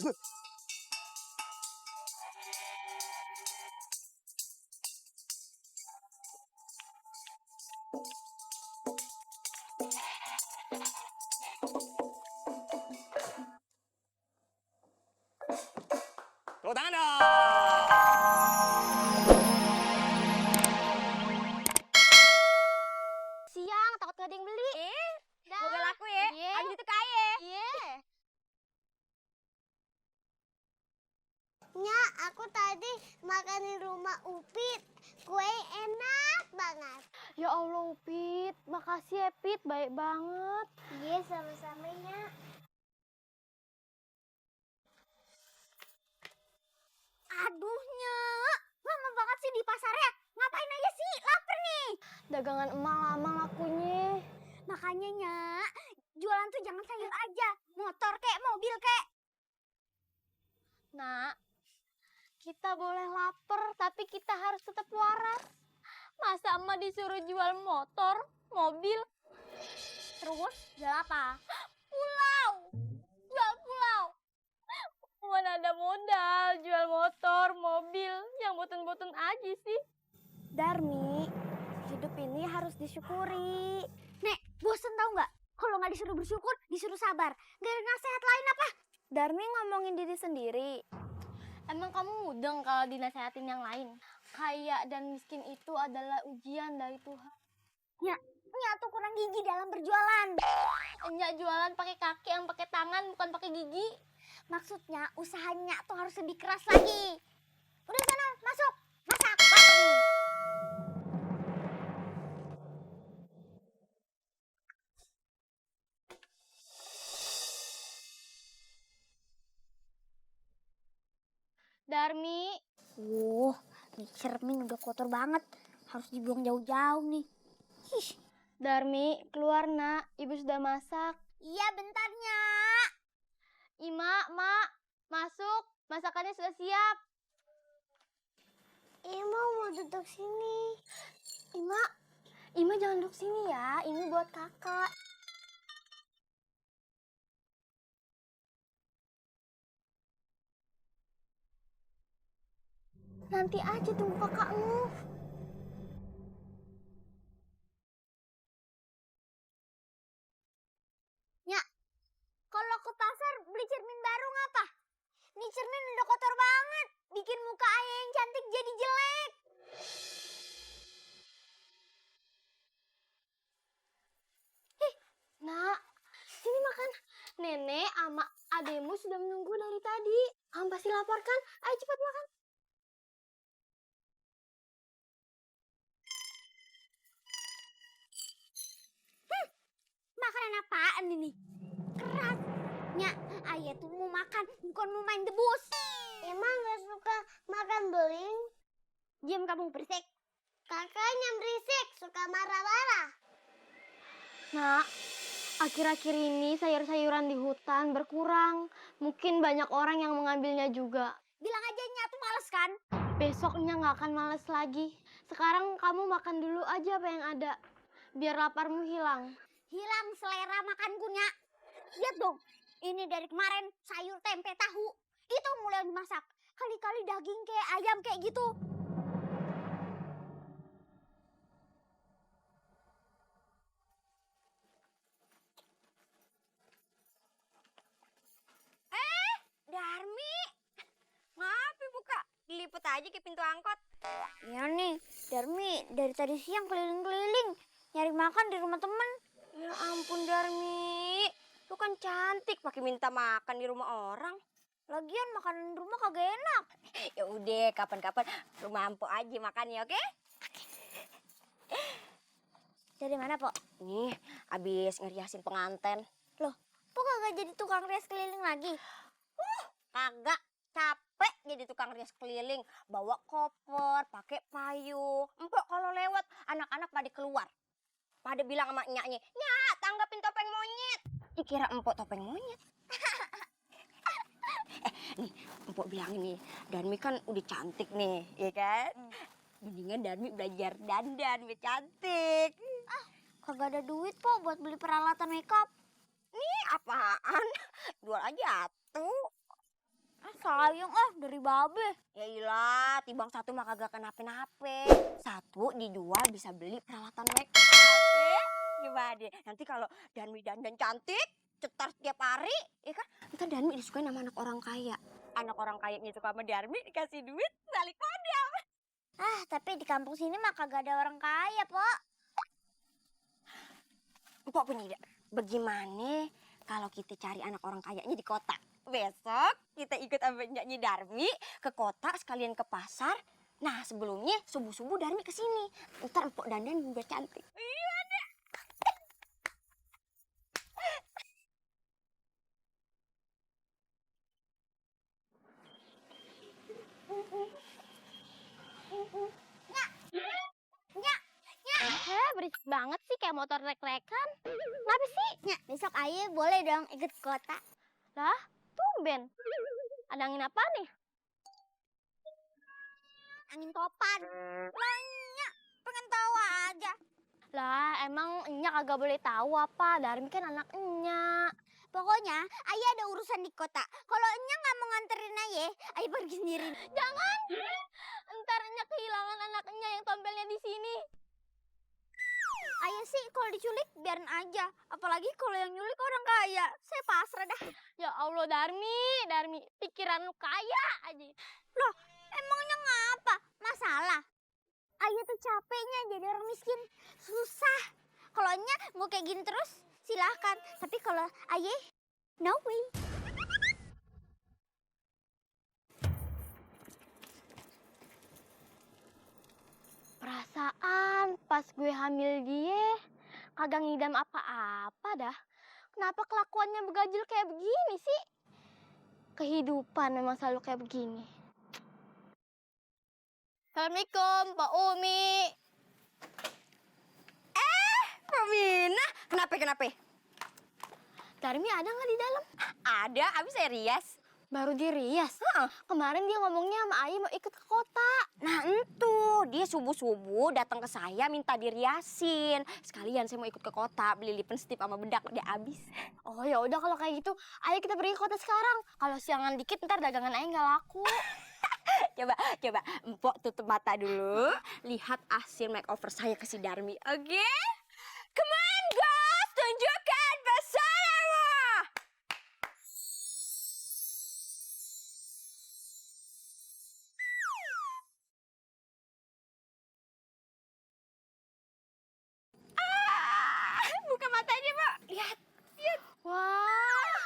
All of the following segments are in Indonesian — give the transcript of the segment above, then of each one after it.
Tepuk tangan dong. Siang, takut gak ada yang beli. Moga laku ya. Iya. Abis itu kaya. Iya. Nya, aku tadi makan di rumah Upit. Kue enak banget. Ya Allah Upit, makasih ya Pit, baik banget. Iya, sama-sama Nya. Aduh, Nya. Lama banget sih di pasarnya. Ngapain aja sih? Laper nih. Dagangan emak lama lakunya. Makanya, Nya, jualan tuh jangan sayur aja. Motor kek, mobil kek. Nak, kita boleh lapar, tapi kita harus tetap waras. Masa emak disuruh jual motor, mobil? Terus, jual apa? Pulau! Jual pulau! Mana ada modal jual motor, mobil, yang boten-boten aja sih. Darmi, hidup ini harus disyukuri. Nek, bosen tau nggak? Kalau nggak disuruh bersyukur, disuruh sabar. Gak ada nasihat lain apa? Darmi ngomongin diri sendiri. Emang kamu mudeng kalau dinasehatin yang lain? Kaya dan miskin itu adalah ujian dari Tuhan. Nya tuh kurang gigi dalam berjualan. Enyak jualan pakai kaki, yang pakai tangan, bukan pakai gigi. Maksudnya usahanya tuh harus lebih keras lagi. Udah sana, masuk. Masak. Lapar nih. Darmi, Nih cermin udah kotor banget. Harus dibuang jauh-jauh nih. Darmi, keluar nak, ibu sudah masak. Iya, bentarnya. Ima, mak, masuk, masakannya sudah siap. Ima mau duduk sini. Ima jangan duduk sini ya, ini buat kakak. Nanti aja tunggu kakakmu. Nya, kalau ke pasar beli cermin baru ngapa? Nih cermin udah kotor banget. Bikin muka ayah yang cantik jadi jelek. Nak, sini makan. Nenek sama ademu sudah menunggu dari tadi. Kamu pasti lapar kan? Ayo cepat makan. Makanan apaan ini? Keras. Nya, ayah tuh mau makan, bukan mau main debus. Emang gak suka makan beling? Diam kamu berisik. Kakaknya berisik, suka marah-marah. Nak, akhir-akhir ini sayur-sayuran di hutan berkurang. Mungkin banyak orang yang mengambilnya juga. Bilang aja Nya tuh males kan? Besoknya nggak akan males lagi. Sekarang kamu makan dulu aja apa yang ada. Biar laparmu hilang. Hilang selera makanku, Nya. Lihat dong, ini dari kemarin sayur tempe tahu. Itu mulai dimasak. Kali-kali daging kayak ayam kayak gitu. Darmi. Ngapain buka? Dilipet aja ke pintu angkot. Iya nih, Darmi dari tadi siang keliling-keliling. Nyari makan di rumah temen. Ya ampun Darmi. Lu kan cantik pakai minta makan di rumah orang. Lagian makanan di rumah kagak enak. Ya udah, kapan-kapan rumah Ampo aja makannya, oke? Dari mana, Pok? Nih, abis ngeriasin penganten. Loh, Pok kagak jadi tukang rias keliling lagi? Kagak, capek jadi tukang rias keliling. Bawa koper, pakai payung. Empok kalau lewat, anak-anak pada keluar. Pada bilang sama nyaknya, "Nyak, tanggapin topeng monyet." Dikira empok topeng monyet. Nih, empok bilang ini, Darmi kan udah cantik nih, ya kan? Mendingan Darmi belajar dandan biar cantik. Kagak ada duit, Pok, buat beli peralatan makeup. Nih, apaan? Jual aja tuh. sayang dari babe. Ya ilah, tibang satu mah kagak kenapa-napa. Satu dijual bisa beli peralatan make up. Gimana deh? Nanti kalau Danmi dandan cantik, cetar setiap hari, ya kan? Ntar Danmi disukain sama anak orang kaya. Anak orang kayanya suka sama Darmi, dikasih duit, balik modal. Tapi di kampung sini mah kagak ada orang kaya, Pok. Mpok punya ide. Bagaimana kalau kita cari anak orang kayanya di kota? Besok kita ikut sama nyanyi Darmi ke kota sekalian ke pasar. Nah sebelumnya subuh-subuh Darmi ke sini. Ntar Mpok dandan biar cantik. Iya deh. Berisik banget sih kayak motor rek-rekan. Kenapa sih? Nya, besok Aye boleh dong ikut ke kota. Lah, tumben. Ada angin apa nih? Angin topan. Nya, pengen tahu aja. Lah, emang Enya kagak boleh tahu apa? Darmi kan anak Enya. Pokoknya Aye ada urusan di kota. Kalau Nya nggak mau nganterin Aye pergi sendiri. Jangan! Ntar Enya kehilangan anak Enya yang tompelnya di sini. Aye sih kalau diculik biarin aja. Apalagi kalau yang nyulik orang kaya. Saya pasrah dah. Ya Allah, Darmi, pikiran lu kaya aja. Loh, emangnya ngapa? Masalah? Aye tuh capeknya jadi orang miskin. Susah. Kalau Nya mau kayak gini terus, silahkan. Tapi kalau Aye, no way. Perasaan pas gue hamil dia, kagak ngidam apa-apa dah. Kenapa kelakuannya begajul kayak begini sih? Kehidupan memang selalu kayak begini. Assalamualaikum, Pak Umi. Pak Mina, kenapa? Darmi ada nggak di dalam? Ada, abis saya rias. Baru dirias. Kemarin dia ngomongnya sama Ayi mau ikut ke kota. Nah entu, dia subuh-subuh datang ke saya minta diriasin. Sekalian saya mau ikut ke kota beli lip stick sama bedak udah habis. Oh ya udah kalau kayak gitu, ayo kita pergi ke kota sekarang. Kalau siangan dikit ntar dagangan Ayi nggak laku. Coba, Mpok tutup mata dulu. Lihat hasil makeover saya ke si Darmi, oke? Come on, guys, tunjukkan pesonanya. Buka matanya, Mbak. Lihat. Wah,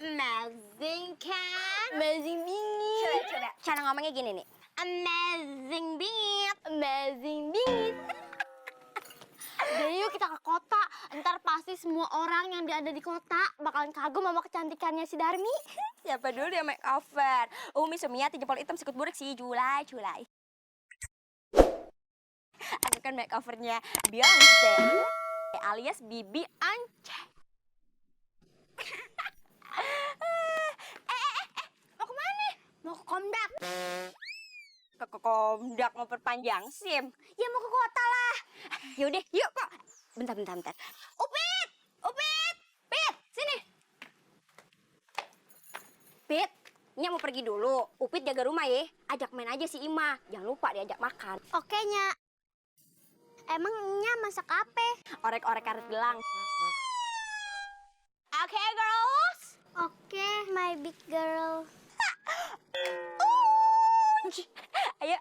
Amazing kan? amazing bingit. Coba. Cara ngomongnya gini nih. Amazing bingit. Amazing bingit. Udah yuk kita ke kota. Ntar pasti semua orang yang ada di kota bakalan kagum sama kecantikannya si Darmi. Siapa dulu dia makeover? Umi Sumiati jempol hitam sikut burik si Julai. Aku kan makeovernya Beyonce alias Bibi Anjay. Mau kemana? Mau ke Komdak. Ke Komdak mau perpanjang SIM. Ya mau ke kota lah. Yaudah, yuk kok. Bentar. Upit, Pit, sini. Pit, Nya mau pergi dulu. Upit jaga rumah ya. Ajak main aja si Ima. Jangan lupa diajak makan. Oke, Nya. Emang Nya masak apa? Orek-orek karet gelang. Oke, girls. Oke, my big girl. Ayo.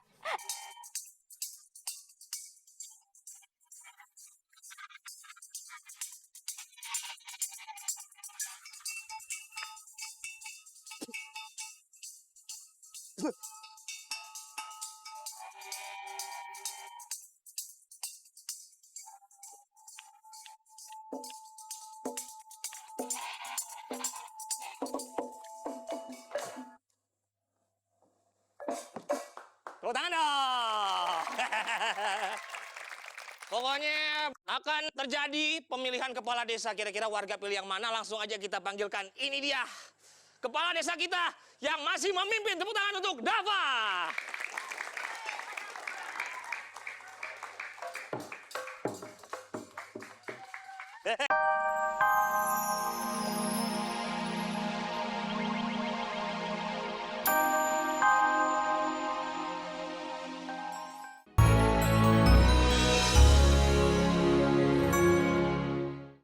Tepuk tangan dong. Pokoknya akan terjadi pemilihan kepala desa. Kira-kira warga pilih yang mana? Langsung aja kita panggilkan. Ini dia kepala desa kita yang masih memimpin. Tepuk tangan untuk Dava.